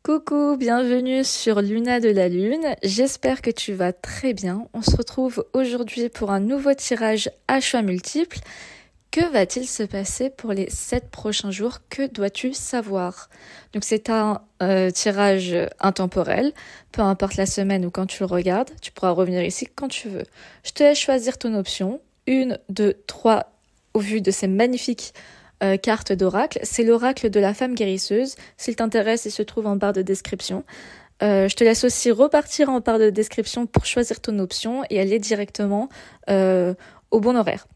Coucou, bienvenue sur Luna de la Lune, j'espère que tu vas très bien. On se retrouve aujourd'hui pour un nouveau tirage à choix multiples. Que va-t-il se passer pour les 7 prochains jours? Que dois-tu savoir? Donc c'est un tirage intemporel, peu importe la semaine ou quand tu le regardes, tu pourras revenir ici quand tu veux. Je te laisse choisir ton option, 1, 2, 3 au vu de ces magnifiques carte d'oracle. C'est l'oracle de la femme guérisseuse. S'il t'intéresse, il se trouve en barre de description. Je te laisse aussi repartir en barre de description pour choisir ton option et aller directement au bon horaire.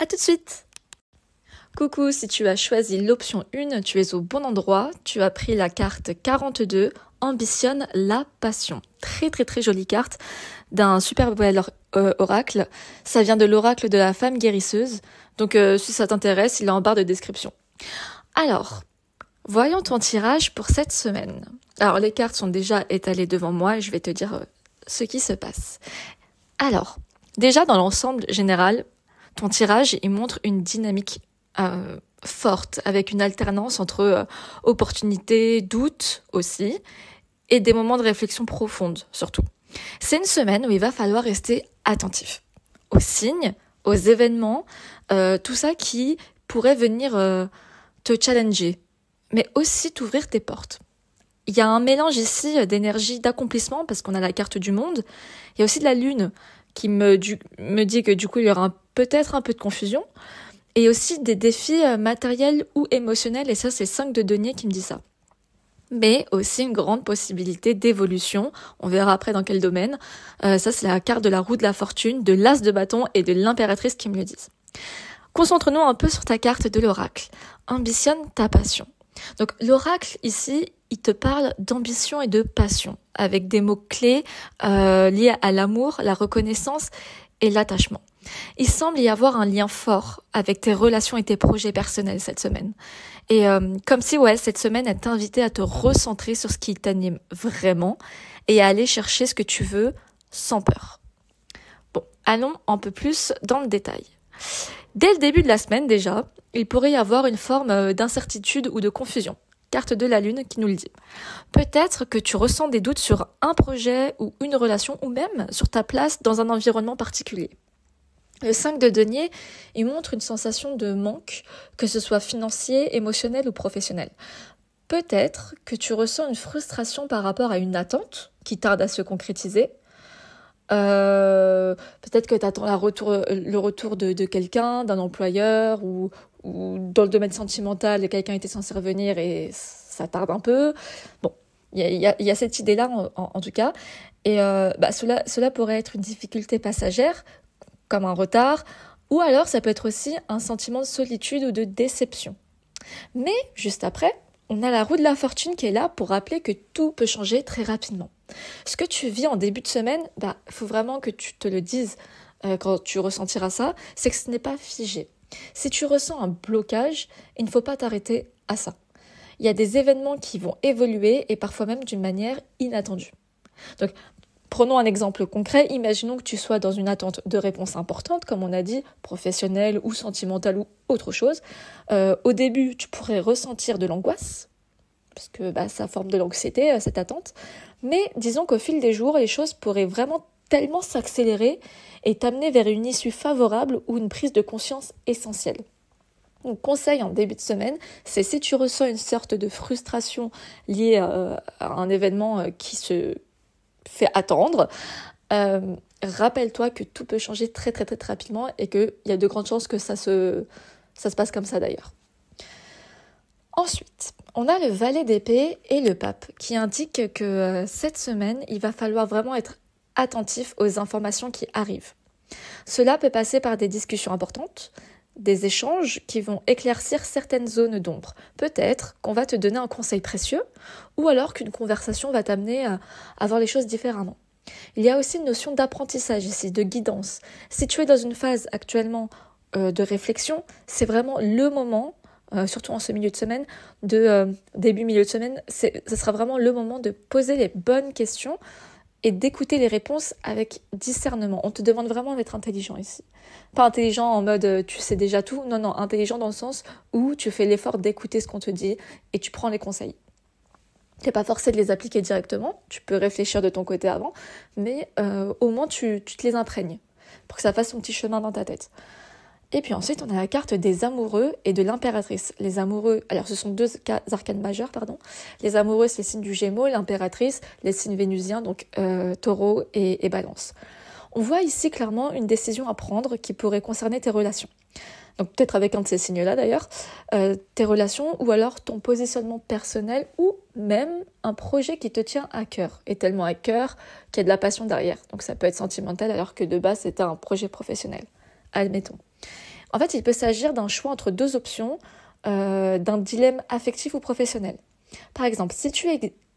À tout de suite! Coucou, si tu as choisi l'option 1, tu es au bon endroit. Tu as pris la carte 42, ambitionne la passion. Très très très jolie carte d'un super bel oracle. Ça vient de l'oracle de la femme guérisseuse. Donc si ça t'intéresse, il est en barre de description. Alors, voyons ton tirage pour cette semaine. Alors les cartes sont déjà étalées devant moi et je vais te dire ce qui se passe. Alors, déjà dans l'ensemble général, ton tirage, il montre une dynamique forte, avec une alternance entre opportunités, doutes aussi, et des moments de réflexion profonde surtout. C'est une semaine où il va falloir rester attentif aux signes, aux événements, tout ça qui pourrait venir te challenger, mais aussi t'ouvrir tes portes. Il y a un mélange ici d'énergie, d'accomplissement, parce qu'on a la carte du monde. Il y a aussi de la lune qui me dit que du coup il y aura peut-être un peu de confusion, et aussi des défis matériels ou émotionnels, et ça c'est 5 de denier qui me dit ça. Mais aussi une grande possibilité d'évolution, on verra après dans quel domaine. Ça c'est la carte de la roue de la fortune, de l'as de bâton et de l'impératrice qui me le disent. Concentre-nous un peu sur ta carte de l'oracle. Ambitionne ta passion. Donc l'oracle ici, il te parle d'ambition et de passion, avec des mots-clés liés à l'amour, la reconnaissance et l'attachement. Il semble y avoir un lien fort avec tes relations et tes projets personnels cette semaine. Et comme si cette semaine, elle t'invitait à te recentrer sur ce qui t'anime vraiment et à aller chercher ce que tu veux sans peur. Bon, allons un peu plus dans le détail. Dès le début de la semaine déjà, il pourrait y avoir une forme d'incertitude ou de confusion. Carte de la lune qui nous le dit. Peut-être que tu ressens des doutes sur un projet ou une relation ou même sur ta place dans un environnement particulier. Le 5 de denier, il montre une sensation de manque, que ce soit financier, émotionnel ou professionnel. Peut-être que tu ressens une frustration par rapport à une attente qui tarde à se concrétiser. Peut-être que tu attends le retour de quelqu'un, d'un employeur ou dans le domaine sentimental, quelqu'un était censé revenir et ça tarde un peu. Bon, il y a cette idée-là en tout cas. Et cela pourrait être une difficulté passagère, comme un retard, ou alors ça peut être aussi un sentiment de solitude ou de déception. Mais juste après, on a la roue de la fortune qui est là pour rappeler que tout peut changer très rapidement. Ce que tu vis en début de semaine, faut vraiment que tu te le dises quand tu ressentiras ça, c'est que ce n'est pas figé. Si tu ressens un blocage, il ne faut pas t'arrêter à ça. Il y a des événements qui vont évoluer et parfois même d'une manière inattendue. Donc, prenons un exemple concret. Imaginons que tu sois dans une attente de réponse importante, comme on a dit, professionnelle ou sentimentale ou autre chose. Au début, tu pourrais ressentir de l'angoisse, parce que ça forme de l'anxiété, cette attente. Mais disons qu'au fil des jours, les choses pourraient vraiment tellement s'accélérer et t'amener vers une issue favorable ou une prise de conscience essentielle. Donc, conseil en début de semaine, c'est si tu ressens une sorte de frustration liée à un événement qui se fait attendre, rappelle-toi que tout peut changer très très très rapidement et qu'il y a de grandes chances que ça se passe comme ça d'ailleurs. Ensuite, on a le valet d'épée et le pape qui indiquent que cette semaine, il va falloir vraiment être attentif aux informations qui arrivent. Cela peut passer par des discussions importantes, des échanges qui vont éclaircir certaines zones d'ombre. Peut-être qu'on va te donner un conseil précieux ou alors qu'une conversation va t'amener à voir les choses différemment. Il y a aussi une notion d'apprentissage ici, de guidance. Si tu es dans une phase actuellement de réflexion, c'est vraiment le moment, surtout en ce milieu de semaine, début milieu de semaine, ce sera vraiment le moment de poser les bonnes questions et d'écouter les réponses avec discernement. On te demande vraiment d'être intelligent ici. Pas intelligent en mode tu sais déjà tout, non, intelligent dans le sens où tu fais l'effort d'écouter ce qu'on te dit et tu prends les conseils. Tu n'es pas forcé de les appliquer directement, tu peux réfléchir de ton côté avant, mais au moins tu te les imprègnes pour que ça fasse son petit chemin dans ta tête. Et puis ensuite, on a la carte des amoureux et de l'impératrice. Les amoureux, alors ce sont deux arcanes majeures, pardon. Les amoureux, c'est les signes du Gémeaux, l'impératrice, les signes vénusiens, donc Taureau et Balance. On voit ici clairement une décision à prendre qui pourrait concerner tes relations. Donc peut-être avec un de ces signes-là d'ailleurs, tes relations ou alors ton positionnement personnel ou même un projet qui te tient à cœur. Et tellement à cœur qu'il y a de la passion derrière. Donc ça peut être sentimental alors que de base c'était un projet professionnel. Admettons. En fait, il peut s'agir d'un choix entre deux options, d'un dilemme affectif ou professionnel. Par exemple, si tu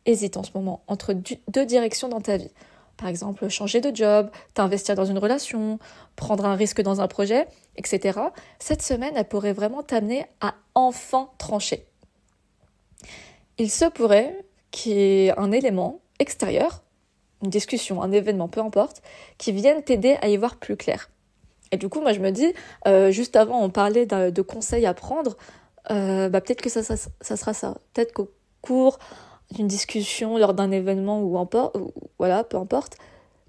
hésites en ce moment entre deux directions dans ta vie, par exemple changer de job, t'investir dans une relation, prendre un risque dans un projet, etc., cette semaine, elle pourrait vraiment t'amener à enfin trancher. Il se pourrait qu'il y ait un élément extérieur, une discussion, un événement, peu importe, qui vienne t'aider à y voir plus clair. Et du coup, moi, je me dis, juste avant, on parlait de conseils à prendre, peut-être que ça sera ça. Peut-être qu'au cours d'une discussion, lors d'un événement, voilà, peu importe,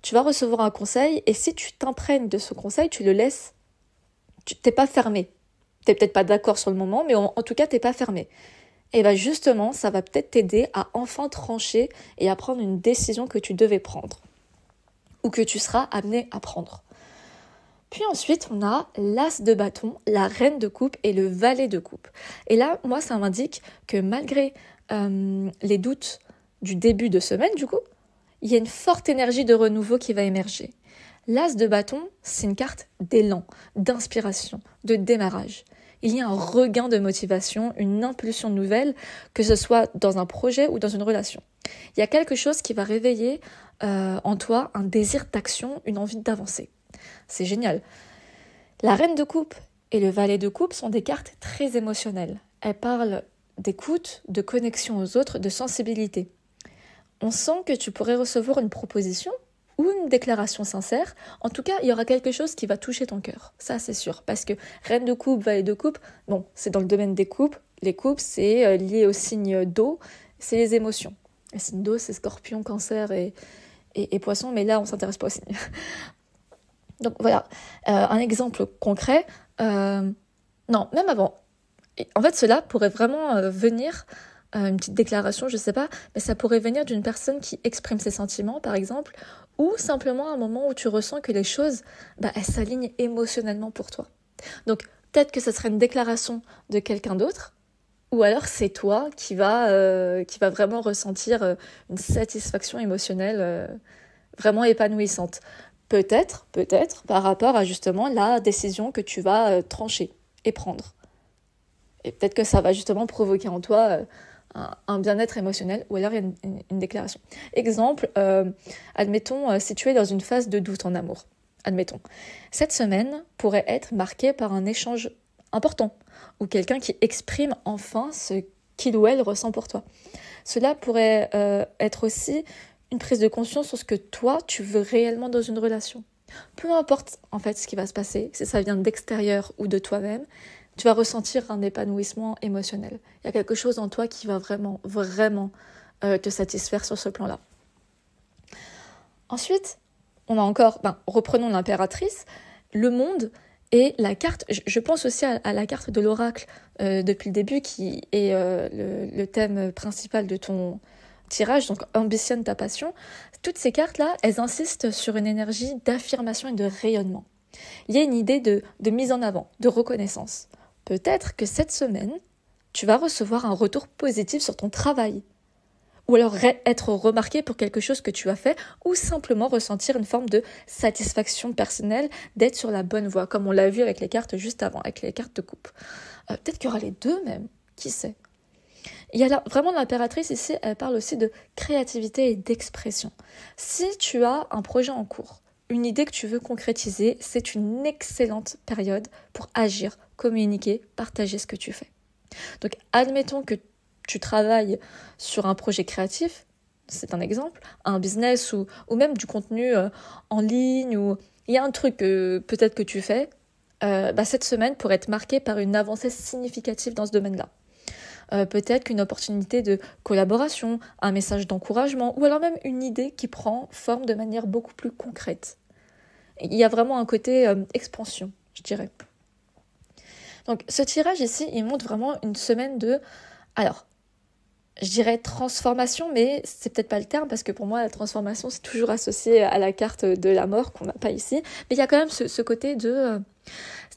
tu vas recevoir un conseil, et si tu t'imprègnes de ce conseil, tu le laisses, tu t'es pas fermé. T'es peut-être pas d'accord sur le moment, mais en tout cas, t'es pas fermé. Et justement, ça va peut-être t'aider à enfin trancher et à prendre une décision que tu devais prendre, ou que tu seras amené à prendre. Puis ensuite, on a l'as de bâton, la reine de coupe et le valet de coupe. Et là, moi, ça m'indique que malgré les doutes du début de semaine, du coup, il y a une forte énergie de renouveau qui va émerger. L'as de bâton, c'est une carte d'élan, d'inspiration, de démarrage. Il y a un regain de motivation, une impulsion nouvelle, que ce soit dans un projet ou dans une relation. Il y a quelque chose qui va réveiller en toi un désir d'action, une envie d'avancer. C'est génial. La reine de coupe et le valet de coupe sont des cartes très émotionnelles. Elles parlent d'écoute, de connexion aux autres, de sensibilité. On sent que tu pourrais recevoir une proposition ou une déclaration sincère. En tout cas, il y aura quelque chose qui va toucher ton cœur. Ça, c'est sûr. Parce que reine de coupe, valet de coupe, bon, c'est dans le domaine des coupes. Les coupes, c'est lié au signe d'eau, c'est les émotions. Le signe d'eau, c'est Scorpion, Cancer et Poisson, mais là, on ne s'intéresse pas aux signes. Donc voilà, un exemple concret. Non, même avant. En fait, cela pourrait vraiment venir, une petite déclaration, je sais pas, mais ça pourrait venir d'une personne qui exprime ses sentiments, par exemple, ou simplement un moment où tu ressens que les choses, elles s'alignent émotionnellement pour toi. Donc peut-être que ce serait une déclaration de quelqu'un d'autre, ou alors c'est toi qui va vraiment ressentir une satisfaction émotionnelle vraiment épanouissante. Peut-être, par rapport à justement la décision que tu vas trancher et prendre. Et peut-être que ça va justement provoquer en toi un bien-être émotionnel ou alors une déclaration. Exemple, admettons, si tu es dans une phase de doute en amour, admettons. Cette semaine pourrait être marquée par un échange important ou quelqu'un qui exprime enfin ce qu'il ou elle ressent pour toi. Cela pourrait être aussi une prise de conscience sur ce que toi, tu veux réellement dans une relation. Peu importe en fait ce qui va se passer, si ça vient d'extérieur ou de toi-même, tu vas ressentir un épanouissement émotionnel. Il y a quelque chose en toi qui va vraiment te satisfaire sur ce plan-là. Ensuite, on a encore, reprenons l'impératrice, le monde et la carte. Je pense aussi à la carte de l'oracle depuis le début qui est le thème principal de ton tirage, donc ambitionne ta passion. Toutes ces cartes-là, elles insistent sur une énergie d'affirmation et de rayonnement. Il y a une idée de mise en avant, de reconnaissance. Peut-être que cette semaine, tu vas recevoir un retour positif sur ton travail. Ou alors être remarqué pour quelque chose que tu as fait, ou simplement ressentir une forme de satisfaction personnelle d'être sur la bonne voie, comme on l'a vu avec les cartes juste avant, avec les cartes de coupe. Peut-être qu'il y aura les deux même, qui sait. Il y a là, vraiment l'impératrice ici, elle parle aussi de créativité et d'expression. Si tu as un projet en cours, une idée que tu veux concrétiser, c'est une excellente période pour agir, communiquer, partager ce que tu fais. Donc admettons que tu travailles sur un projet créatif, c'est un exemple, un business ou même du contenu en ligne, ou il y a un truc peut-être que tu fais, cette semaine pourrait être marquée par une avancée significative dans ce domaine-là. Peut-être qu'une opportunité de collaboration, un message d'encouragement, ou alors même une idée qui prend forme de manière beaucoup plus concrète. Il y a vraiment un côté expansion, je dirais. Donc ce tirage ici, il montre vraiment une semaine de... Alors, je dirais transformation, mais c'est peut-être pas le terme, parce que pour moi, la transformation, c'est toujours associé à la carte de la mort qu'on n'a pas ici. Mais il y a quand même ce côté de...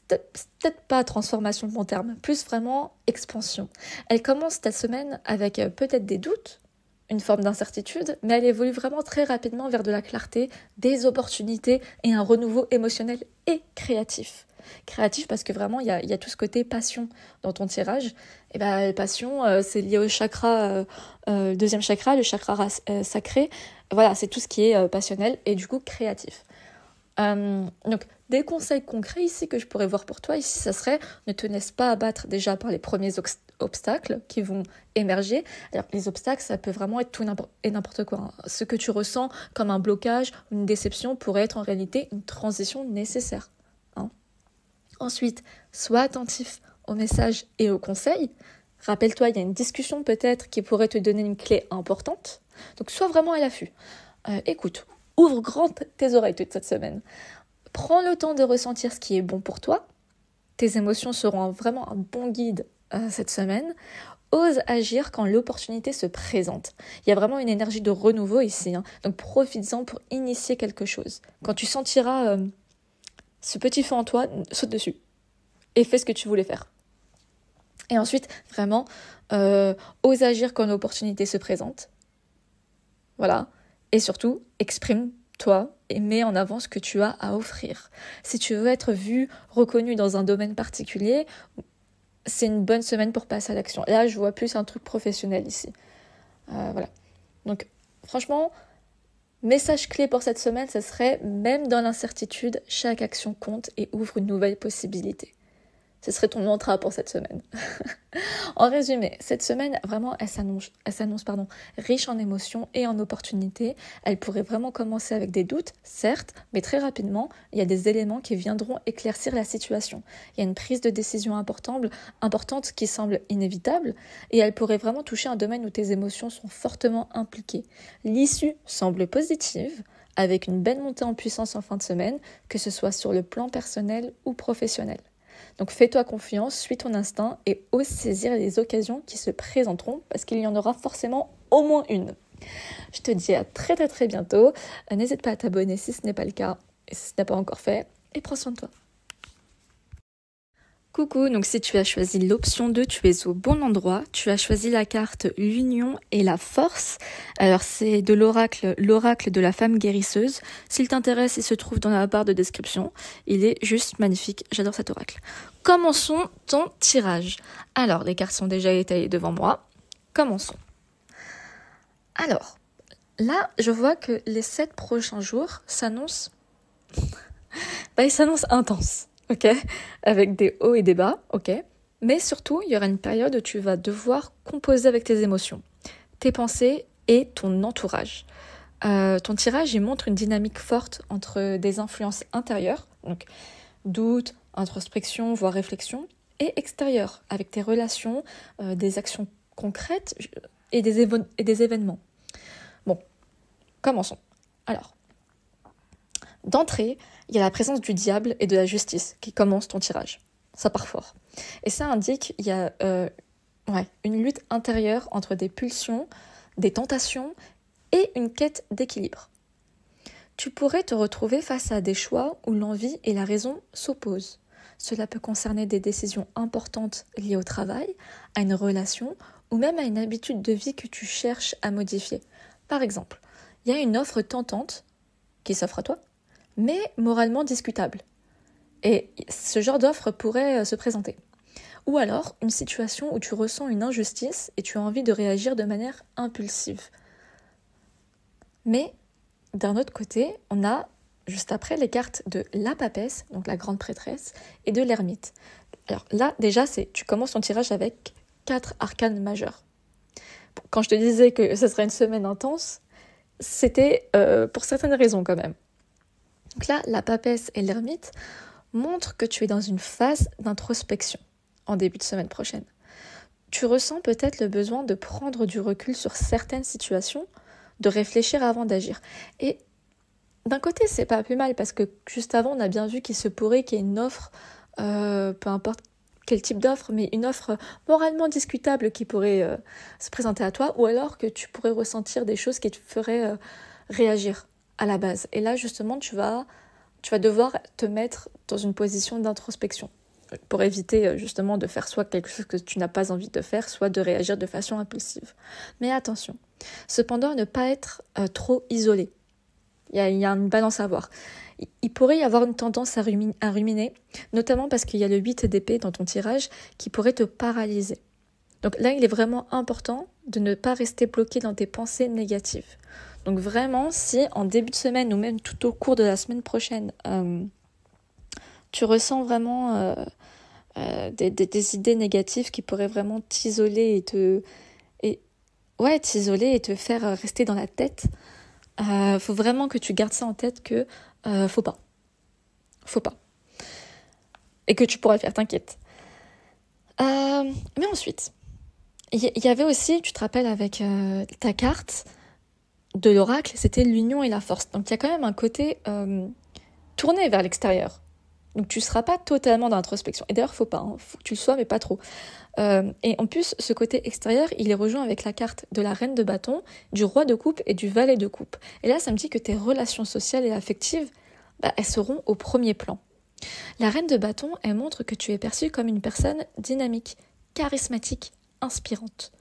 c'est peut-être pas transformation de mon terme, plus vraiment expansion. Elle commence ta semaine avec peut-être des doutes, une forme d'incertitude, mais elle évolue vraiment très rapidement vers de la clarté, des opportunités et un renouveau émotionnel et créatif. Créatif parce que vraiment, il y a tout ce côté passion dans ton tirage. Et passion, c'est lié au chakra, le deuxième chakra, le chakra sacré. Voilà, c'est tout ce qui est passionnel et du coup créatif. Donc, des conseils concrets ici que je pourrais voir pour toi, ici, ça serait ne te laisse pas abattre déjà par les premiers obstacles qui vont émerger. Alors, les obstacles, ça peut vraiment être tout et n'importe quoi, hein. Ce que tu ressens comme un blocage, une déception, pourrait être en réalité une transition nécessaire, hein. Ensuite, sois attentif aux messages et aux conseils. Rappelle-toi, il y a une discussion peut-être qui pourrait te donner une clé importante. Donc, sois vraiment à l'affût. Écoute, ouvre grand tes oreilles toute cette semaine. Prends le temps de ressentir ce qui est bon pour toi. Tes émotions seront vraiment un bon guide cette semaine. Ose agir quand l'opportunité se présente. Il y a vraiment une énergie de renouveau ici, hein. Donc profites-en pour initier quelque chose. Quand tu sentiras ce petit feu en toi, saute dessus et fais ce que tu voulais faire. Et ensuite, vraiment, ose agir quand l'opportunité se présente. Voilà. Et surtout, exprime-toi et mets en avant ce que tu as à offrir. Si tu veux être vu, reconnu dans un domaine particulier, c'est une bonne semaine pour passer à l'action. Là, je vois plus un truc professionnel ici. Voilà. Donc, franchement, message clé pour cette semaine, ce serait, même dans l'incertitude, chaque action compte et ouvre une nouvelle possibilité. Ce serait ton mantra pour cette semaine. En résumé, cette semaine, vraiment, elle s'annonce riche en émotions et en opportunités. Elle pourrait vraiment commencer avec des doutes, certes, mais très rapidement, il y a des éléments qui viendront éclaircir la situation. Il y a une prise de décision importante qui semble inévitable, et elle pourrait vraiment toucher un domaine où tes émotions sont fortement impliquées. L'issue semble positive, avec une belle montée en puissance en fin de semaine, que ce soit sur le plan personnel ou professionnel. Donc fais-toi confiance, suis ton instinct et ose saisir les occasions qui se présenteront, parce qu'il y en aura forcément au moins une. Je te dis à très très très bientôt. N'hésite pas à t'abonner si ce n'est pas le cas, et si ce n'est pas encore fait, et prends soin de toi. Coucou, donc si tu as choisi l'option 2, tu es au bon endroit. Tu as choisi la carte l'union et la force. Alors c'est de l'oracle de la femme guérisseuse. S'il t'intéresse, il se trouve dans la barre de description. Il est juste magnifique, j'adore cet oracle. Commençons ton tirage. Alors, les cartes sont déjà étalées devant moi. Commençons. Alors, là, je vois que les 7 prochains jours s'annoncent... ils s'annoncent intenses. Ok, avec des hauts et des bas, ok. Mais surtout, il y aura une période où tu vas devoir composer avec tes émotions, tes pensées et ton entourage. Ton tirage, il montre une dynamique forte entre des influences intérieures, donc doute, introspection, voire réflexion, et extérieures, avec tes relations, des actions concrètes et des événements. Bon, commençons. Alors, d'entrée, il y a la présence du diable et de la justice qui commence ton tirage. Ça part fort. Et ça indique qu'il y a une lutte intérieure entre des pulsions, des tentations et une quête d'équilibre. Tu pourrais te retrouver face à des choix où l'envie et la raison s'opposent. Cela peut concerner des décisions importantes liées au travail, à une relation ou même à une habitude de vie que tu cherches à modifier. Par exemple, il y a une offre tentante qui s'offre à toi, mais moralement discutable. Et ce genre d'offre pourrait se présenter. Ou alors, une situation où tu ressens une injustice et tu as envie de réagir de manière impulsive. Mais, d'un autre côté, on a, juste après, les cartes de la papesse, donc la grande prêtresse, et de l'ermite. Alors là, déjà, tu commences ton tirage avec 4 arcanes majeures. Quand je te disais que ce serait une semaine intense, c'était pour certaines raisons quand même. Donc là, la papesse et l'ermite montrent que tu es dans une phase d'introspection en début de semaine prochaine. Tu ressens peut-être le besoin de prendre du recul sur certaines situations, de réfléchir avant d'agir. Et d'un côté, c'est pas plus mal parce que juste avant, on a bien vu qu'il se pourrait qu'il y ait une offre, peu importe quel type d'offre, mais une offre moralement discutable qui pourrait se présenter à toi, ou alors que tu pourrais ressentir des choses qui te feraient réagir à la base. Et là, justement, tu vas devoir te mettre dans une position d'introspection pour éviter justement de faire soit quelque chose que tu n'as pas envie de faire, soit de réagir de façon impulsive. Mais attention, cependant, ne pas être trop isolé. Il y a une balance à avoir. Il pourrait y avoir une tendance à ruminer, notamment parce qu'il y a le 8 d'épée dans ton tirage qui pourrait te paralyser. Donc là, il est vraiment important de ne pas rester bloqué dans tes pensées négatives. Donc vraiment, si en début de semaine ou même tout au cours de la semaine prochaine, tu ressens vraiment des idées négatives qui pourraient vraiment t'isoler et te faire rester dans la tête, faut vraiment que tu gardes ça en tête que faut pas. Et que tu pourras le faire, t'inquiète. Mais ensuite, il y avait aussi, tu te rappelles avec ta carte de l'oracle, c'était l'union et la force. Donc il y a quand même un côté tourné vers l'extérieur. Donc tu ne seras pas totalement dans l'introspection. Et d'ailleurs, faut pas, faut que tu le sois, mais pas trop. Et en plus, ce côté extérieur, il est rejoint avec la carte de la reine de bâton, du roi de coupe et du valet de coupe. Et là, ça me dit que tes relations sociales et affectives, elles seront au premier plan. La reine de bâton, elle montre que tu es perçue comme une personne dynamique, charismatique, inspirante.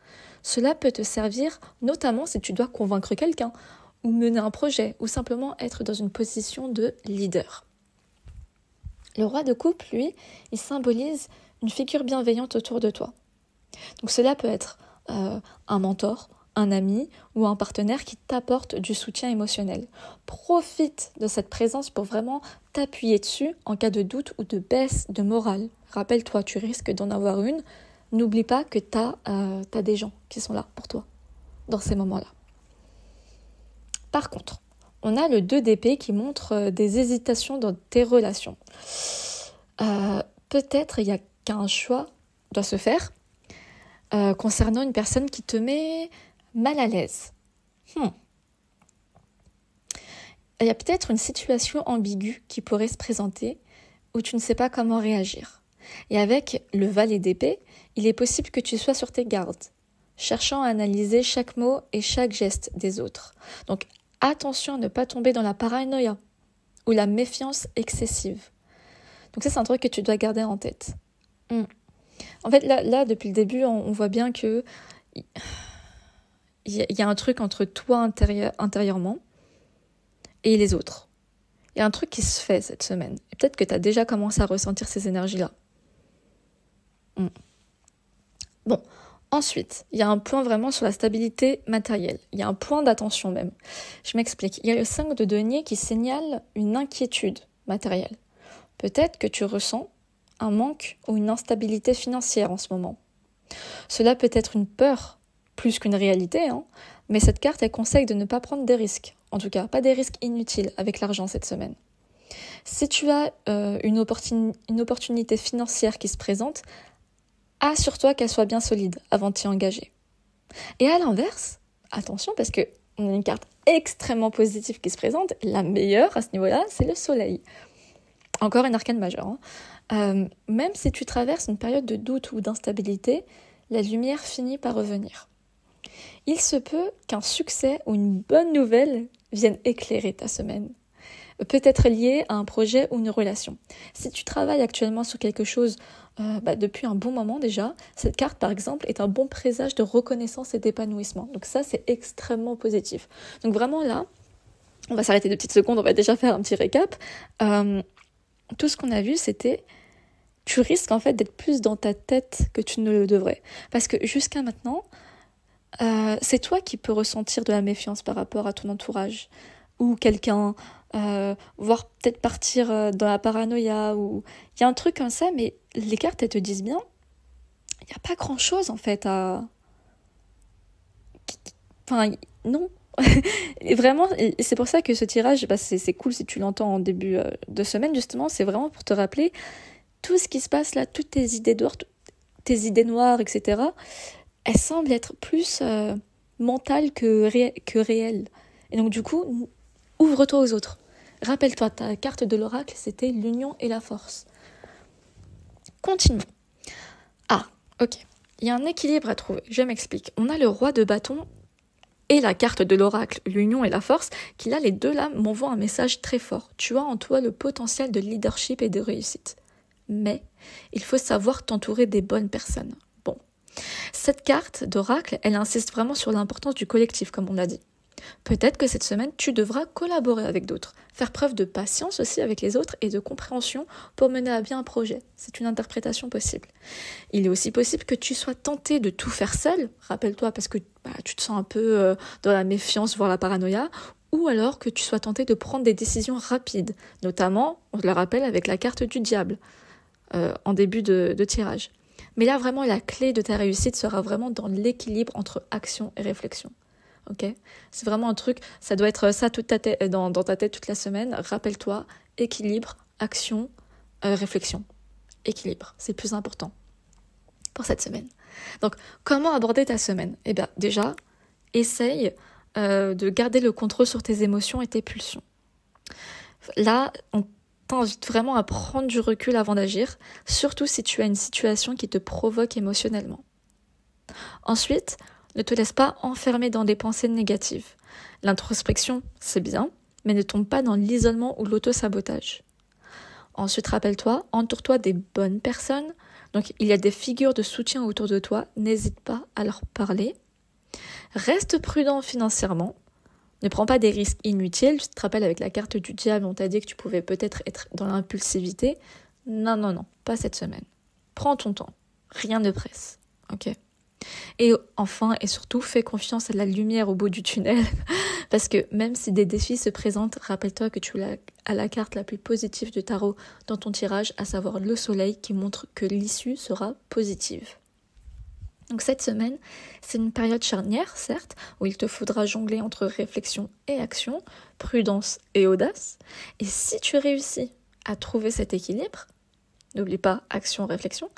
Cela peut te servir notamment si tu dois convaincre quelqu'un, ou mener un projet, ou simplement être dans une position de leader. Le roi de coupe, lui, il symbolise une figure bienveillante autour de toi. Donc cela peut être un mentor, un ami ou un partenaire qui t'apporte du soutien émotionnel. Profite de cette présence pour vraiment t'appuyer dessus en cas de doute ou de baisse de morale. Rappelle-toi, tu risques d'en avoir une. N'oublie pas que t'as des gens qui sont là pour toi dans ces moments-là. Par contre, on a le 2 d'épée qui montre des hésitations dans tes relations. Peut-être il y a qu'un choix doit se faire concernant une personne qui te met mal à l'aise. Il y a peut-être une situation ambiguë qui pourrait se présenter où tu ne sais pas comment réagir. Et avec le valet d'épée, il est possible que tu sois sur tes gardes, cherchant à analyser chaque mot et chaque geste des autres. Donc attention à ne pas tomber dans la paranoïa ou la méfiance excessive. Donc ça, c'est un truc que tu dois garder en tête. En fait, là depuis le début, on voit bien que il y a un truc entre toi intérieurement et les autres. Il y a un truc qui se fait cette semaine. Et peut-être que tu as déjà commencé à ressentir ces énergies-là. Bon, ensuite, il y a un point vraiment sur la stabilité matérielle. Il y a un point d'attention même. Je m'explique. Il y a le 5 de denier qui signale une inquiétude matérielle. Peut-être que tu ressens un manque ou une instabilité financière en ce moment. Cela peut être une peur plus qu'une réalité, mais cette carte, elle conseille de ne pas prendre des risques. En tout cas, pas des risques inutiles avec l'argent cette semaine. Si tu as une opportunité financière qui se présente, assure-toi qu'elle soit bien solide avant de t'y engager. Et à l'inverse, attention parce que on a une carte extrêmement positive qui se présente, la meilleure à ce niveau-là, c'est le soleil. Encore une arcane majeure. Même si tu traverses une période de doute ou d'instabilité, la lumière finit par revenir. Il se peut qu'un succès ou une bonne nouvelle vienne éclairer ta semaine. Peut être lié à un projet ou une relation. Si tu travailles actuellement sur quelque chose depuis un bon moment déjà, cette carte par exemple est un bon présage de reconnaissance et d'épanouissement. Donc ça, c'est extrêmement positif. Donc vraiment là, on va s'arrêter 2 petites secondes, on va déjà faire un petit récap. Tout ce qu'on a vu, c'était tu risques en fait d'être plus dans ta tête que tu ne le devrais. Parce que jusqu'à maintenant, c'est toi qui peux ressentir de la méfiance par rapport à ton entourage ou quelqu'un, voire peut-être partir dans la paranoïa, ou il y a un truc comme ça, mais les cartes, elles te disent bien, il n'y a pas grand-chose en fait à... Enfin, non, Et vraiment, et c'est pour ça que ce tirage, c'est cool si tu l'entends en début de semaine, justement, c'est vraiment pour te rappeler tout ce qui se passe là, toutes tes idées noires, etc., elles semblent être plus mentales que réelles. Et donc du coup, ouvre-toi aux autres. Rappelle-toi, ta carte de l'oracle, c'était l'union et la force. Continuons. Ah, ok. Il y a un équilibre à trouver, je m'explique. On a le roi de bâton et la carte de l'oracle, l'union et la force, qui là, les deux là, m'envoient un message très fort. Tu as en toi le potentiel de leadership et de réussite. Mais il faut savoir t'entourer des bonnes personnes. Bon. Cette carte d'oracle, elle insiste vraiment sur l'importance du collectif, comme on a dit. Peut-être que cette semaine, tu devras collaborer avec d'autres, faire preuve de patience aussi avec les autres et de compréhension pour mener à bien un projet. C'est une interprétation possible. Il est aussi possible que tu sois tenté de tout faire seul, rappelle-toi, parce que tu te sens un peu dans la méfiance, voire la paranoïa, ou alors que tu sois tenté de prendre des décisions rapides, notamment, on le rappelle, avec la carte du diable, en début de tirage. Mais là, vraiment, la clé de ta réussite sera vraiment dans l'équilibre entre action et réflexion. Okay, c'est vraiment un truc, ça doit être ça toute dans ta tête toute la semaine. Rappelle-toi, équilibre, action, réflexion. Équilibre, c'est le plus important pour cette semaine. Donc, comment aborder ta semaine ? Eh bien, déjà, essaye de garder le contrôle sur tes émotions et tes pulsions. Là, on t'invite vraiment à prendre du recul avant d'agir, surtout si tu as une situation qui te provoque émotionnellement. Ensuite, ne te laisse pas enfermer dans des pensées négatives. L'introspection, c'est bien, mais ne tombe pas dans l'isolement ou l'auto-sabotage. Ensuite, rappelle-toi, entoure-toi des bonnes personnes. Donc, il y a des figures de soutien autour de toi, n'hésite pas à leur parler. Reste prudent financièrement. Ne prends pas des risques inutiles. Tu te rappelles avec la carte du diable, on t'a dit que tu pouvais peut-être être dans l'impulsivité. Non, pas cette semaine. Prends ton temps. Rien ne presse. Ok ? Et enfin et surtout, fais confiance à la lumière au bout du tunnel, parce que même si des défis se présentent, rappelle-toi que tu as la carte la plus positive du tarot dans ton tirage, à savoir le soleil qui montre que l'issue sera positive. Donc cette semaine, c'est une période charnière, certes, où il te faudra jongler entre réflexion et action, prudence et audace, et si tu réussis à trouver cet équilibre, n'oublie pas action-réflexion,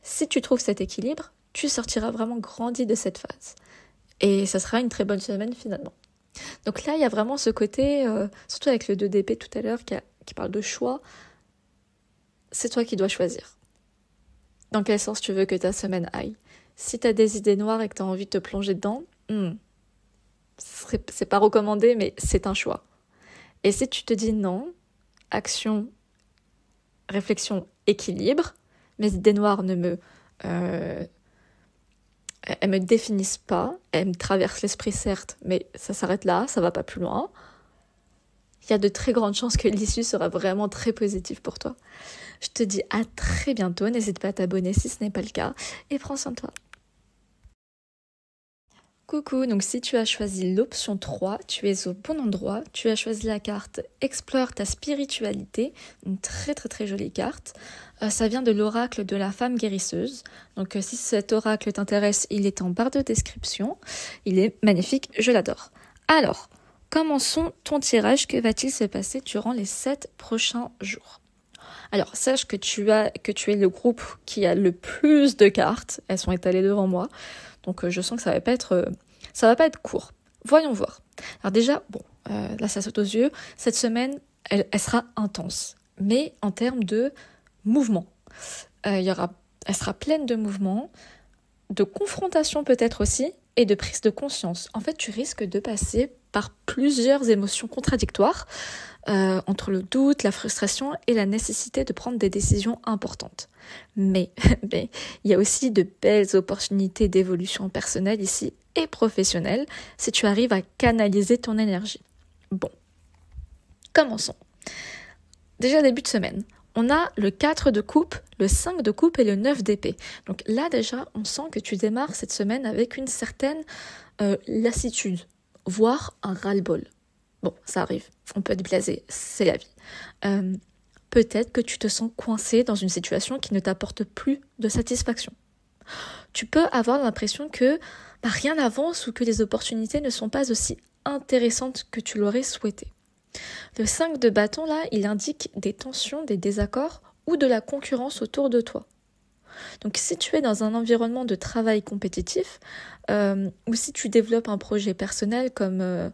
si tu trouves cet équilibre, tu sortiras vraiment grandi de cette phase. Et ça sera une très bonne semaine finalement. Donc là, il y a vraiment ce côté, surtout avec le 2 d'épée tout à l'heure, qui parle de choix. C'est toi qui dois choisir. Dans quel sens tu veux que ta semaine aille. Si tu as des idées noires et que tu as envie de te plonger dedans, c'est pas recommandé, mais c'est un choix. Et si tu te dis non, action, réflexion, équilibre, mes idées noires elles me définissent pas, elles me traversent l'esprit certes, mais ça s'arrête là, ça va pas plus loin. Il y a de très grandes chances que l'issue sera vraiment très positive pour toi. Je te dis à très bientôt, n'hésite pas à t'abonner si ce n'est pas le cas, et prends soin de toi. Coucou, donc si tu as choisi l'option 3, tu es au bon endroit, tu as choisi la carte Explore ta spiritualité, une très très très jolie carte. Ça vient de l'oracle de la femme guérisseuse, donc si cet oracle t'intéresse, il est en barre de description, il est magnifique, je l'adore. Alors, commençons ton tirage, que va-t-il se passer durant les 7 prochains jours ? Alors, sache que tu es le groupe qui a le plus de cartes, elles sont étalées devant moi, donc je sens que ça va pas être court. Voyons voir. Alors déjà, là ça saute aux yeux, cette semaine, elle sera intense, mais en termes de mouvement. Elle sera pleine de mouvements, de confrontation peut-être aussi, et de prise de conscience. En fait, tu risques de passer par plusieurs émotions contradictoires, entre le doute, la frustration et la nécessité de prendre des décisions importantes. Mais il y a aussi de belles opportunités d'évolution personnelle ici et professionnelle si tu arrives à canaliser ton énergie. Bon, commençons. Déjà début de semaine, on a le 4 de coupe, le 5 de coupe et le 9 d'épée. Donc là déjà, on sent que tu démarres cette semaine avec une certaine lassitude, voire un ras-le-bol. Bon, ça arrive, on peut être blasé, c'est la vie. Peut-être que tu te sens coincé dans une situation qui ne t'apporte plus de satisfaction. Tu peux avoir l'impression que rien n'avance ou que les opportunités ne sont pas aussi intéressante que tu l'aurais souhaité. Le 5 de bâton, là, il indique des tensions, des désaccords ou de la concurrence autour de toi. Donc si tu es dans un environnement de travail compétitif, ou si tu développes un projet personnel comme,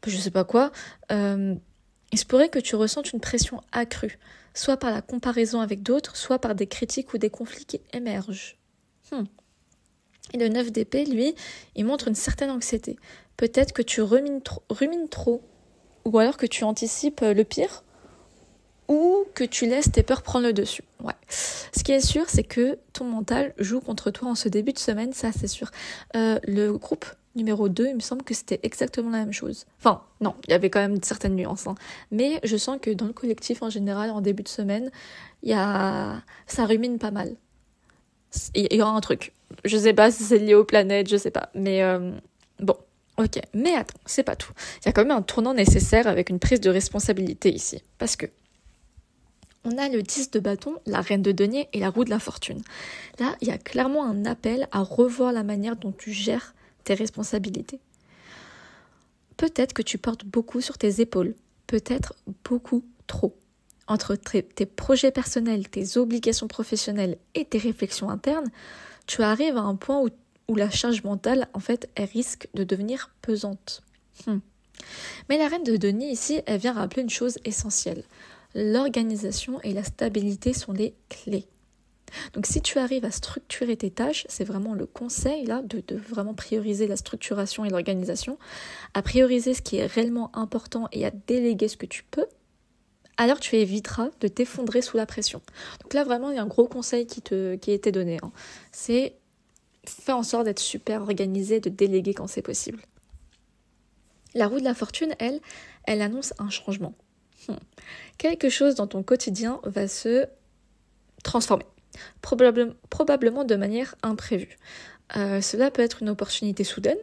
je sais pas quoi, il se pourrait que tu ressentes une pression accrue, soit par la comparaison avec d'autres, soit par des critiques ou des conflits qui émergent. Et le 9 d'épée, lui, il montre une certaine anxiété. Peut-être que tu rumines trop, ou alors que tu anticipes le pire, ou que tu laisses tes peurs prendre le dessus. Ouais. Ce qui est sûr, c'est que ton mental joue contre toi en ce début de semaine, ça c'est sûr. Le groupe numéro 2, il me semble que c'était exactement la même chose. Enfin, non, il y avait quand même certaines nuances. Mais je sens que dans le collectif en général, en début de semaine, ça rumine pas mal. Il y aura un truc. Je sais pas si c'est lié aux planètes, je sais pas. Mais bon, ok. Mais attends, c'est pas tout. Il y a quand même un tournant nécessaire avec une prise de responsabilité ici. Parce que on a le 10 de bâton, la reine de denier et la roue de la fortune. Là, il y a clairement un appel à revoir la manière dont tu gères tes responsabilités. Peut-être que tu portes beaucoup sur tes épaules, peut-être beaucoup trop. Entre tes projets personnels, tes obligations professionnelles et tes réflexions internes, tu arrives à un point où la charge mentale, en fait, elle risque de devenir pesante. Mais la reine de denier ici, elle vient rappeler une chose essentielle. L'organisation et la stabilité sont les clés. Donc si tu arrives à structurer tes tâches, c'est vraiment le conseil là de vraiment prioriser la structuration et l'organisation, à prioriser ce qui est réellement important et à déléguer ce que tu peux, alors tu éviteras de t'effondrer sous la pression. Donc là vraiment il y a un gros conseil qui a été donné, c'est faire en sorte d'être super organisé, de déléguer quand c'est possible. La roue de la fortune, elle annonce un changement. Quelque chose dans ton quotidien va se transformer, probablement de manière imprévue. Cela peut être une opportunité soudaine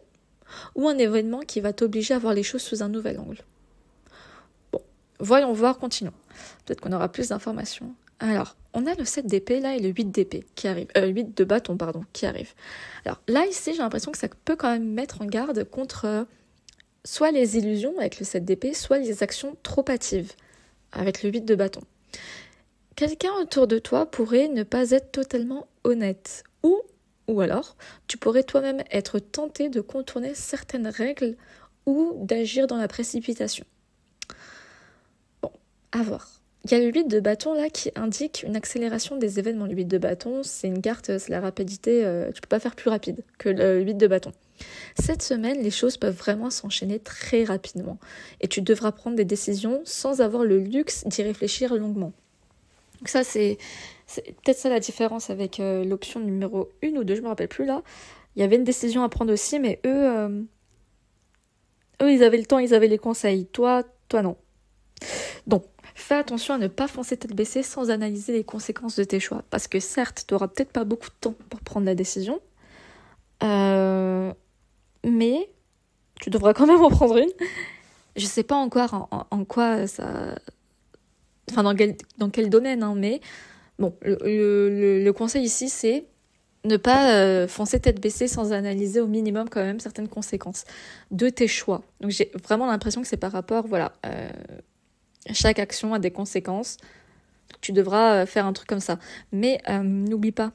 ou un événement qui va t'obliger à voir les choses sous un nouvel angle. Bon, voyons voir, continuons. Peut-être qu'on aura plus d'informations. Alors, on a le 7 d'épée là et le 8 d'épée qui arrive. 8 de bâton, pardon, qui arrive. Alors là, ici, j'ai l'impression que ça peut quand même mettre en garde contre soit les illusions avec le 7 d'épée, soit les actions trop hâtives avec le 8 de bâton. Quelqu'un autour de toi pourrait ne pas être totalement honnête. Ou alors, tu pourrais toi-même être tenté de contourner certaines règles ou d'agir dans la précipitation. Bon, à voir. Il y a le 8 de bâton là qui indique une accélération des événements. Le 8 de bâton, c'est une carte, c'est la rapidité, tu peux pas faire plus rapide que le 8 de bâton. Cette semaine, les choses peuvent vraiment s'enchaîner très rapidement et tu devras prendre des décisions sans avoir le luxe d'y réfléchir longuement. Donc ça, c'est peut-être ça la différence avec l'option numéro 1 ou 2, je me rappelle plus là. Il y avait une décision à prendre aussi, mais eux, ils avaient le temps, ils avaient les conseils. Toi non. Donc, fais attention à ne pas foncer tête baissée sans analyser les conséquences de tes choix. Parce que certes, tu n'auras peut-être pas beaucoup de temps pour prendre la décision, mais tu devras quand même en prendre une. Je sais pas encore en quoi ça... Enfin, dans quel domaine, mais bon, le conseil ici, c'est ne pas foncer tête baissée sans analyser au minimum quand même certaines conséquences de tes choix. Donc j'ai vraiment l'impression que c'est par rapport, chaque action a des conséquences. Tu devras faire un truc comme ça. Mais n'oublie pas.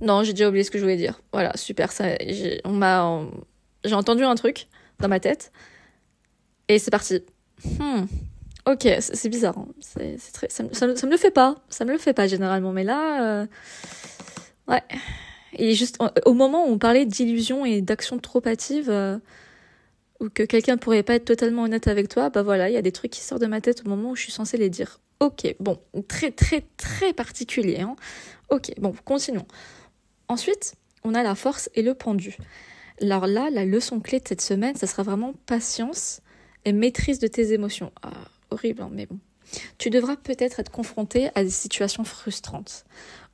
Non, j'ai déjà oublié ce que je voulais dire. Voilà, super. J'ai entendu un truc dans ma tête. Et c'est parti. Ok, c'est bizarre. Ça me le fait pas. Ça me le fait pas généralement. Mais là, ouais. Et juste au moment où on parlait d'illusions et d'actions trop hâtives, ou que quelqu'un pourrait pas être totalement honnête avec toi, il y a des trucs qui sortent de ma tête au moment où je suis censée les dire. Ok, bon, très très très particulier. Ok, bon, continuons. Ensuite, on a la force et le pendu. Alors là, la leçon clé de cette semaine, ça sera vraiment patience et maîtrise de tes émotions. Horrible, mais bon. Tu devras peut-être être confronté à des situations frustrantes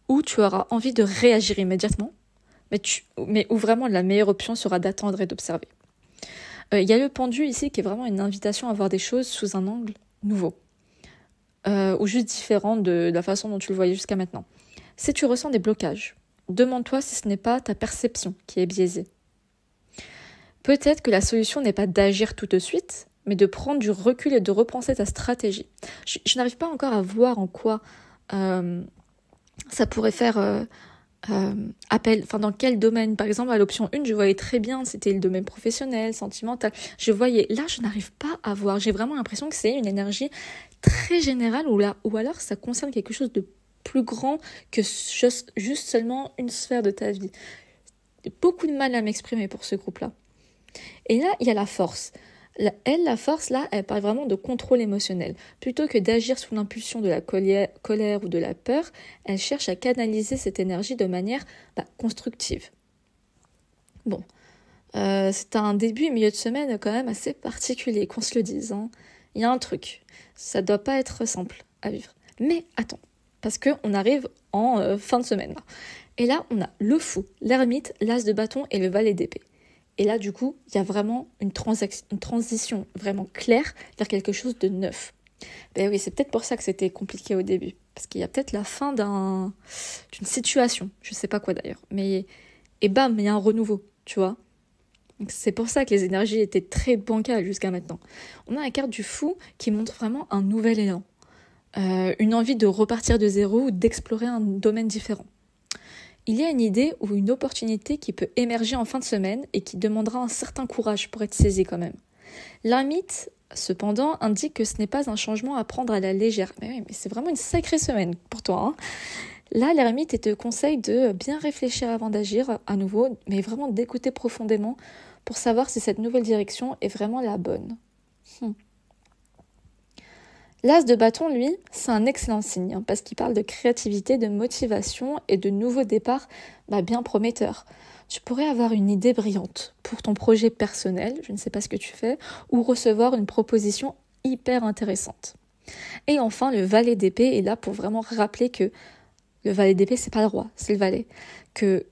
où tu auras envie de réagir immédiatement, mais où vraiment la meilleure option sera d'attendre et d'observer. Il y a le pendu ici qui est vraiment une invitation à voir des choses sous un angle nouveau, ou juste différent de la façon dont tu le voyais jusqu'à maintenant. Si tu ressens des blocages, demande-toi si ce n'est pas ta perception qui est biaisée. Peut-être que la solution n'est pas d'agir tout de suite, mais de prendre du recul et de repenser ta stratégie. Je n'arrive pas encore à voir en quoi ça pourrait faire appel, enfin dans quel domaine. Par exemple, à l'option 1, je voyais très bien, c'était le domaine professionnel, sentimental. Je voyais, là, je n'arrive pas à voir. J'ai vraiment l'impression que c'est une énergie très générale ou alors ça concerne quelque chose de plus grand que juste seulement une sphère de ta vie. J'ai beaucoup de mal à m'exprimer pour ce groupe-là. Et là, il y a la force. La force, là, elle parle vraiment de contrôle émotionnel. Plutôt que d'agir sous l'impulsion de la colère ou de la peur, elle cherche à canaliser cette énergie de manière constructive. Bon, c'est un début et milieu de semaine quand même assez particulier, qu'on se le dise. Il y a un truc, ça doit pas être simple à vivre. Mais attends, parce qu'on arrive en fin de semaine. Là. Et là, on a le fou, l'ermite, l'as de bâton et le valet d'épée. Et là, du coup, il y a vraiment une transition vraiment claire vers quelque chose de neuf. Ben oui, c'est peut-être pour ça que c'était compliqué au début. Parce qu'il y a peut-être la fin d'une situation. Je sais pas quoi d'ailleurs. Et bam, il y a un renouveau, tu vois. Donc c'est pour ça que les énergies étaient très bancales jusqu'à maintenant. On a la carte du fou qui montre vraiment un nouvel élan. Une envie de repartir de zéro ou d'explorer un domaine différent. Il y a une idée ou une opportunité qui peut émerger en fin de semaine et qui demandera un certain courage pour être saisie quand même. L'ermite, cependant, indique que ce n'est pas un changement à prendre à la légère. Mais oui, mais c'est vraiment une sacrée semaine pour toi. Là, l'ermite te conseille de bien réfléchir avant d'agir à nouveau, mais vraiment d'écouter profondément pour savoir si cette nouvelle direction est vraiment la bonne. L'as de bâton, lui, c'est un excellent signe, parce qu'il parle de créativité, de motivation et de nouveaux départs bien prometteurs. Tu pourrais avoir une idée brillante pour ton projet personnel, je ne sais pas ce que tu fais, ou recevoir une proposition hyper intéressante. Et enfin, le valet d'épée est là pour vraiment rappeler que le valet d'épée, c'est pas le roi, c'est le valet. Que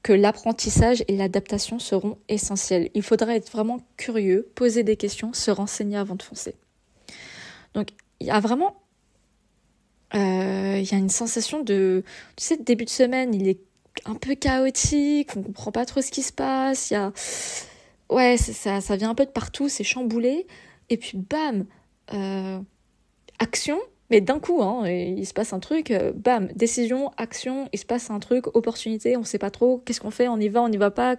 l'apprentissage et l'adaptation seront essentiels. Il faudra être vraiment curieux, poser des questions, se renseigner avant de foncer. Donc, il y a vraiment il y a une sensation de... Tu sais, début de semaine, il est un peu chaotique, on comprend pas trop ce qui se passe, ouais, ça vient un peu de partout, c'est chamboulé, et puis bam, action, mais d'un coup, il se passe un truc, bam, décision, action, il se passe un truc, opportunité, on sait pas trop, qu'est-ce qu'on fait, on y va pas,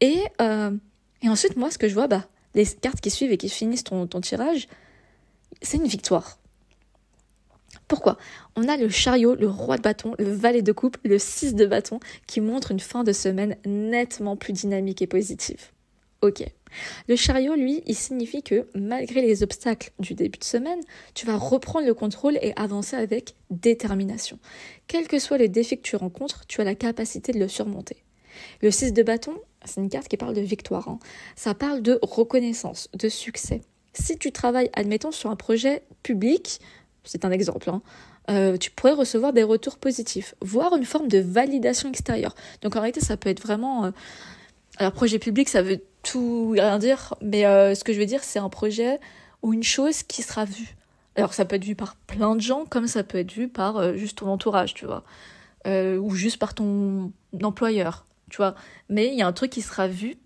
et ensuite, moi, ce que je vois, les cartes qui suivent et qui finissent ton tirage, c'est une victoire. Pourquoi ? On a le chariot, le roi de bâton, le valet de coupe, le 6 de bâton qui montre une fin de semaine nettement plus dynamique et positive. Ok. Le chariot, lui, il signifie que malgré les obstacles du début de semaine, tu vas reprendre le contrôle et avancer avec détermination. Quels que soient les défis que tu rencontres, tu as la capacité de le surmonter. Le 6 de bâton, c'est une carte qui parle de victoire. Ça parle de reconnaissance, de succès. Si tu travailles, admettons, sur un projet public, c'est un exemple, tu pourrais recevoir des retours positifs, voire une forme de validation extérieure. Donc en réalité, ça peut être vraiment... Alors projet public, ça veut tout rien dire, mais ce que je veux dire, c'est un projet ou une chose qui sera vue. Alors ça peut être vu par plein de gens, comme ça peut être vu par juste ton entourage, tu vois, ou juste par ton employeur, tu vois. Mais il y a un truc qui sera vu,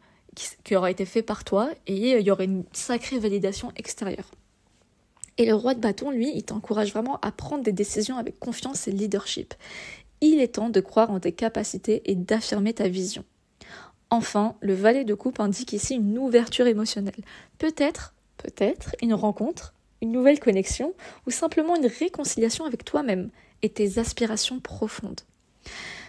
qui aura été fait par toi, et il y aurait une sacrée validation extérieure. Et le roi de bâton, lui, il t'encourage vraiment à prendre des décisions avec confiance et leadership. Il est temps de croire en tes capacités et d'affirmer ta vision. Enfin, le valet de coupe indique ici une ouverture émotionnelle. Peut-être une rencontre, une nouvelle connexion, ou simplement une réconciliation avec toi-même et tes aspirations profondes.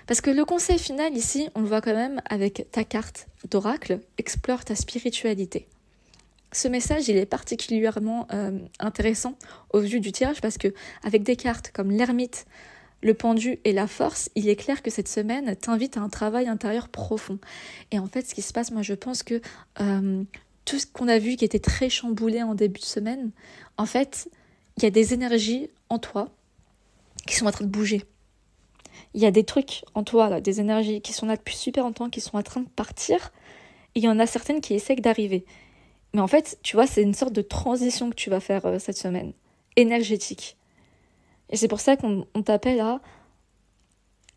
Parce que le conseil final ici, on le voit quand même avec ta carte d'oracle, explore ta spiritualité. Ce message, il est particulièrement intéressant au vu du tirage parce que avec des cartes comme l'ermite, le pendu et la force, il est clair que cette semaine t'invite à un travail intérieur profond. Et en fait, ce qui se passe, moi je pense que tout ce qu'on a vu qui était très chamboulé en début de semaine, en fait, il y a des énergies en toi qui sont en train de bouger. Il y a des trucs en toi, là, des énergies qui sont là depuis super longtemps, qui sont en train de partir, et il y en a certaines qui essaient d'arriver. Mais en fait, tu vois, c'est une sorte de transition que tu vas faire cette semaine, énergétique. Et c'est pour ça qu'on t'appelle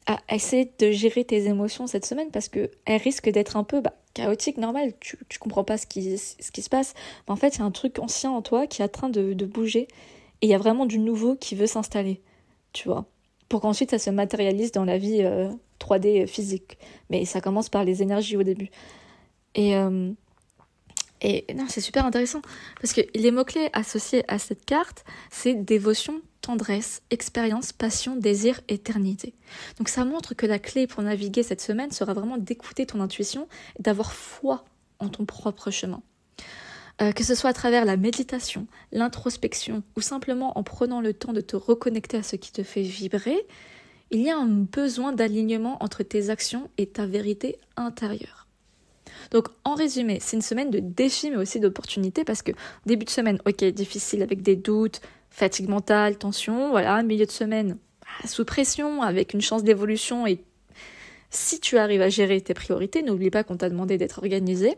à essayer de gérer tes émotions cette semaine parce qu'elles risquent d'être un peu chaotiques, normal, tu comprends pas ce qui se passe. Mais en fait, il y a un truc ancien en toi qui est en train de bouger et il y a vraiment du nouveau qui veut s'installer, tu vois. Pour qu'ensuite ça se matérialise dans la vie 3D physique. Mais ça commence par les énergies au début. Et non, c'est super intéressant parce que les mots-clés associés à cette carte, c'est dévotion, tendresse, expérience, passion, désir, éternité. Donc ça montre que la clé pour naviguer cette semaine sera vraiment d'écouter ton intuition et d'avoir foi en ton propre chemin. Que ce soit à travers la méditation, l'introspection ou simplement en prenant le temps de te reconnecter à ce qui te fait vibrer, il y a un besoin d'alignement entre tes actions et ta vérité intérieure. Donc en résumé, c'est une semaine de défis mais aussi d'opportunités parce que début de semaine, ok, difficile avec des doutes, fatigue mentale, tension, voilà, milieu de semaine, sous pression, avec une chance d'évolution et si tu arrives à gérer tes priorités, n'oublie pas qu'on t'a demandé d'être organisé.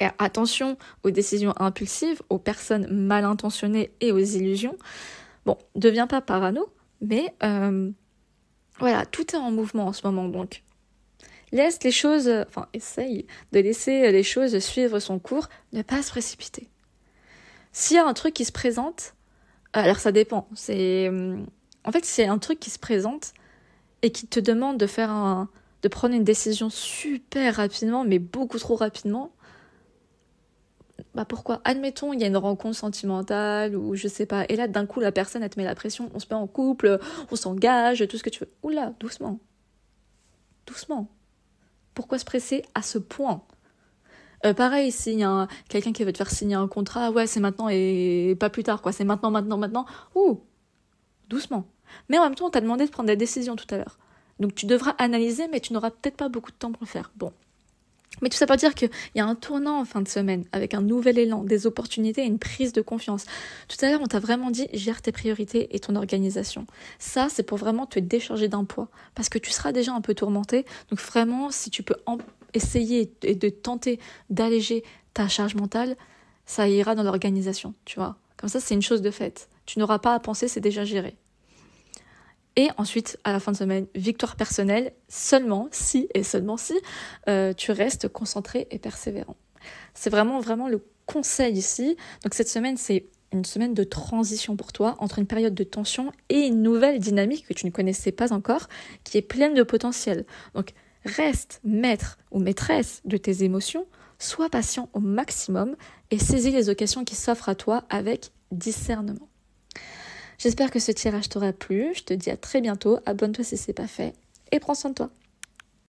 Et attention aux décisions impulsives, aux personnes mal intentionnées et aux illusions. Bon, deviens pas parano, mais voilà, tout est en mouvement en ce moment donc. Laisse les choses, essaye de laisser les choses suivre son cours, ne pas se précipiter. S'il y a un truc qui se présente, alors ça dépend. En fait, c'est un truc qui se présente et qui te demande de prendre une décision super rapidement, mais beaucoup trop rapidement. Pourquoi ? Admettons, il y a une rencontre sentimentale ou je sais pas, et là d'un coup la personne elle te met la pression, on se met en couple, on s'engage, tout ce que tu veux. Oula, doucement. Doucement. Pourquoi se presser à ce point ? Pareil, s'il y a quelqu'un qui veut te faire signer un contrat, ouais, c'est maintenant et pas plus tard, quoi. C'est maintenant. Ouh, doucement. Mais en même temps, on t'a demandé de prendre des décisions tout à l'heure. Donc tu devras analyser, mais tu n'auras peut-être pas beaucoup de temps pour le faire. Bon. Mais tout ça pour dire qu'il y a un tournant en fin de semaine, avec un nouvel élan, des opportunités et une prise de confiance. Tout à l'heure, on t'a vraiment dit, gère tes priorités et ton organisation. Ça, c'est pour vraiment te décharger d'un poids, parce que tu seras déjà un peu tourmenté. Donc vraiment, si tu peux essayer et de tenter d'alléger ta charge mentale, ça ira dans l'organisation, tu vois. Comme ça, c'est une chose de faite. Tu n'auras pas à penser, c'est déjà géré. Et ensuite, à la fin de semaine, victoire personnelle, seulement si tu restes concentré et persévérant. C'est vraiment le conseil ici. Donc cette semaine, c'est une semaine de transition pour toi entre une période de tension et une nouvelle dynamique que tu ne connaissais pas encore, qui est pleine de potentiel. Donc reste maître ou maîtresse de tes émotions, sois patient au maximum et saisis les occasions qui s'offrent à toi avec discernement. J'espère que ce tirage t'aura plu, je te dis à très bientôt, abonne-toi si ce n'est pas fait et prends soin de toi.